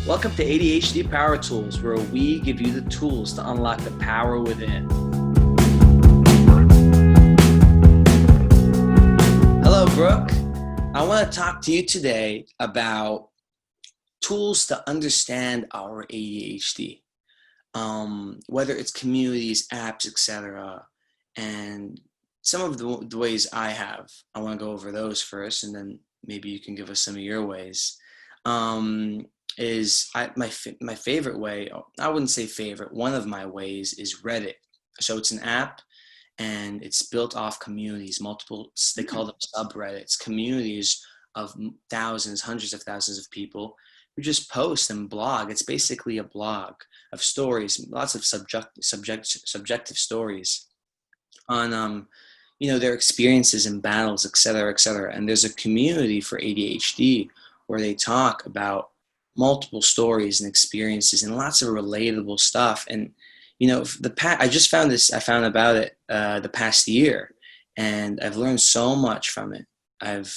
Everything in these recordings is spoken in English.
Welcome to ADHD Power Tools, where we give you the tools to unlock the power within. Hello, Brooke. I want to talk to you today about tools to understand our ADHD, whether it's communities, apps, etc. And some of the ways I have. I want to go over those first, and then maybe you can give us some of your ways. My favorite way, I wouldn't say favorite, one of my ways is Reddit. So it's an app and it's built off communities, multiple, they call them subreddits, communities of thousands, hundreds of thousands of people who just post and blog. It's basically a blog of stories, lots of subjective stories on, their experiences and battles, et cetera, et cetera. And there's a community for ADHD where they talk about multiple stories and experiences and lots of relatable stuff. And, I just found this, I found about it the past year, and I've learned so much from it. I've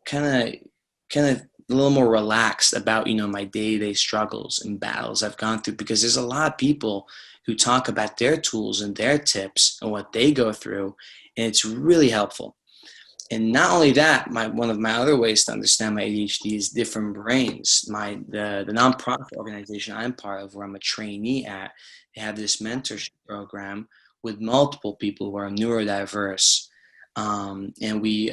kind of a little more relaxed about, my day-to-day struggles and battles I've gone through, because there's a lot of people who talk about their tools and their tips and what they go through, and it's really helpful. And not only that, one of my other ways to understand my ADHD is Different Brains. The nonprofit organization I'm part of, where I'm a trainee at, they have this mentorship program with multiple people who are neurodiverse. And we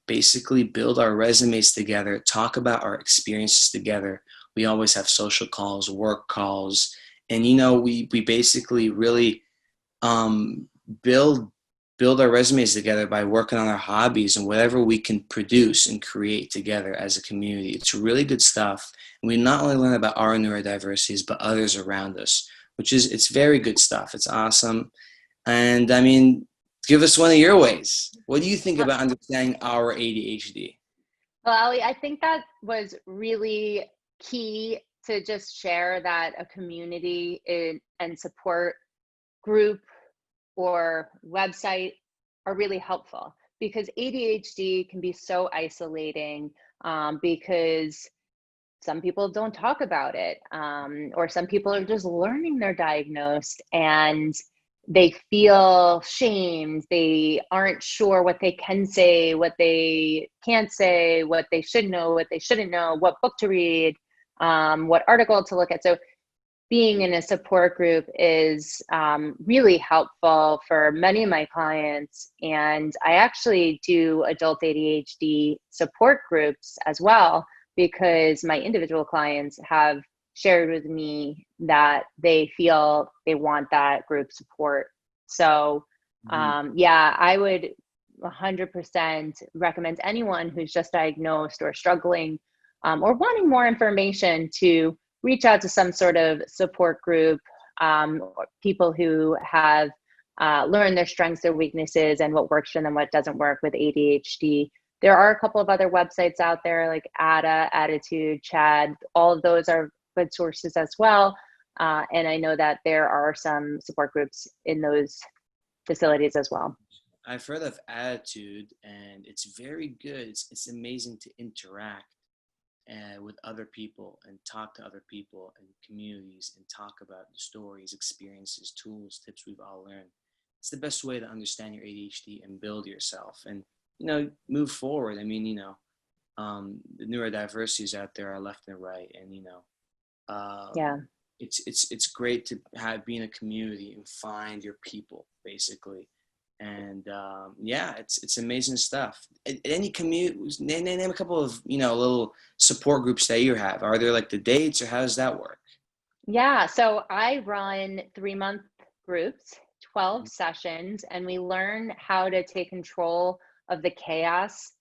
basically build our resumes together, talk about our experiences together. We always have social calls, work calls, and we basically really build our resumes together by working on our hobbies and whatever we can produce and create together as a community. It's really good stuff. And we not only learn about our neurodiversities, but others around us, it's very good stuff. It's awesome. And give us one of your ways. What do you think about understanding our ADHD? Well, Ali, I think that was really key to just share that a community and support group or website are really helpful, because ADHD can be so isolating because some people don't talk about it, or some people are just learning they're diagnosed and they feel shamed. They aren't sure what they can say, what they can't say, what they should know, what they shouldn't know, what book to read, what article to look at. So being in a support group is really helpful for many of my clients. And I actually do adult ADHD support groups as well, because my individual clients have shared with me that they feel they want that group support. So I would 100% recommend anyone who's just diagnosed or struggling or wanting more information to reach out to some sort of support group, or people who have learned their strengths, their weaknesses, and what works for them, what doesn't work with ADHD. There are a couple of other websites out there like ADA, Attitude, Chad. All of those are good sources as well. And I know that there are some support groups in those facilities as well. I've heard of Attitude, and it's very good. It's amazing to interact with other people and talk to other people and communities and talk about the stories, experiences, tools, tips we've all learned. It's the best way to understand your ADHD and build yourself and, move forward. The neurodiversities out there are left and right. And, it's great to be in a community and find your people, basically. And it's amazing stuff. Any community, name a couple of little support groups that you have. Are there like the dates, or how does that work? Yeah, so I run 3-month groups, 12 sessions, and we learn how to take control of the chaos.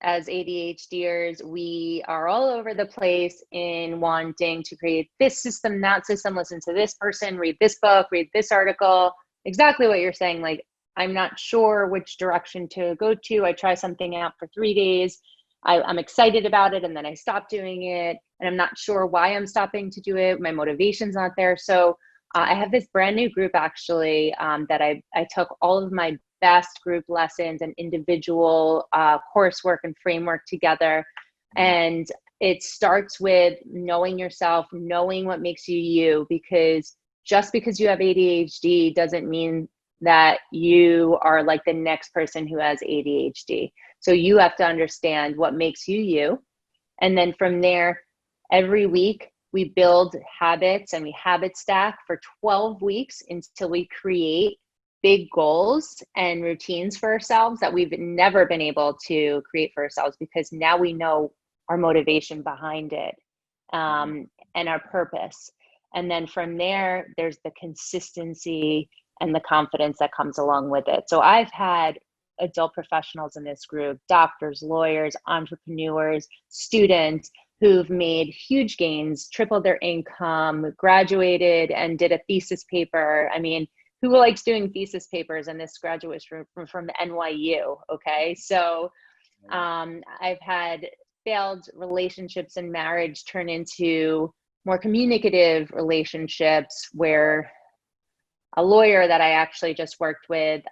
As ADHDers, we are all over the place in wanting to create this system, that system, listen to this person, read this book, read this article. Exactly what you're saying. Like, I'm not sure which direction to go to. I try something out for 3 days. I'm excited about it, and then I stop doing it, and I'm not sure why I'm stopping to do it. My motivation's not there. So I have this brand new group actually that I took all of my best group lessons and individual coursework and framework together. And it starts with knowing yourself, knowing what makes you you, because just because you have ADHD doesn't mean that you are like the next person who has ADHD. So you have to understand what makes you you. And then from there, every week we build habits and we habit stack for 12 weeks until we create big goals and routines for ourselves that we've never been able to create for ourselves, because now we know our motivation behind it, and our purpose. And then from there, there's the consistency and the confidence that comes along with it. So I've had adult professionals in this group, doctors, lawyers, entrepreneurs, students who've made huge gains, tripled their income, graduated and did a thesis paper. I mean, who likes doing thesis papers? And this graduate from NYU, okay? So I've had failed relationships and marriage turn into more communicative relationships, where a lawyer that I actually just worked with,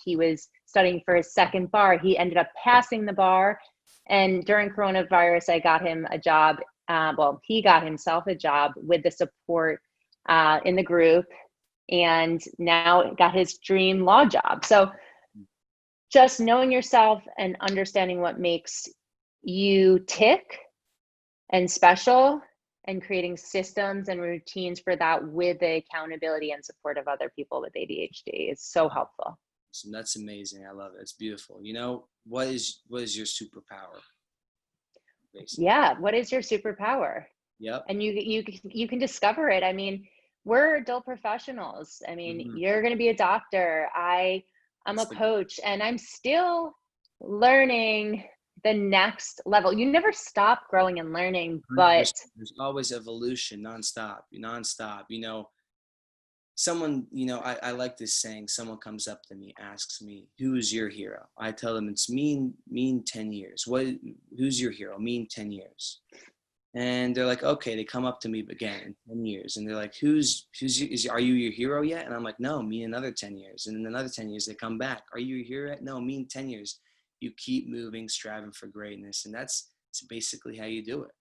he was studying for his second bar. He ended up passing the bar. And during coronavirus, I got him a job. He got himself a job with the support in the group, and now got his dream law job. So just knowing yourself and understanding what makes you tick and special, and creating systems and routines for that with the accountability and support of other people with ADHD is so helpful. So that's amazing. I love it. It's beautiful. You know, what is your superpower? Basically? Yeah. What is your superpower? Yep. And you can discover it. I mean, we're adult professionals. I mean, you're going to be a doctor. I'm a coach, and I'm still learning the next level. You never stop growing and learning, but there's always evolution, nonstop. You know, someone, you know, I like this saying. Someone comes up to me, asks me, "Who's your hero?" I tell them it's me in 10 years. Who's your hero? Me in 10 years. And they're like, okay. They come up to me again in 10 years, and they're like, are you your hero yet? And I'm like, no, me in another 10 years. And in another 10 years, they come back. Are you your hero yet? No, me in 10 years. You keep moving, striving for greatness. And that's basically how you do it.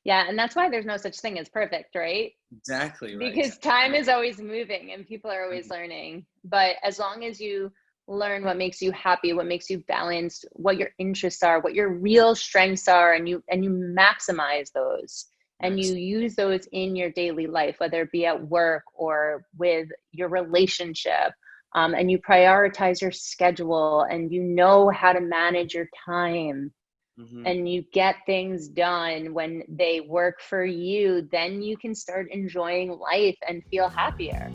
Yeah. And that's why there's no such thing as perfect, right? Exactly. Right. Because time is always moving and people are always learning. But as long as you learn what makes you happy, what makes you balanced, what your interests are, what your real strengths are, and you maximize those, and you use those in your daily life, whether it be at work or with your relationship, and you prioritize your schedule, and you know how to manage your time, and you get things done when they work for you, then you can start enjoying life and feel happier.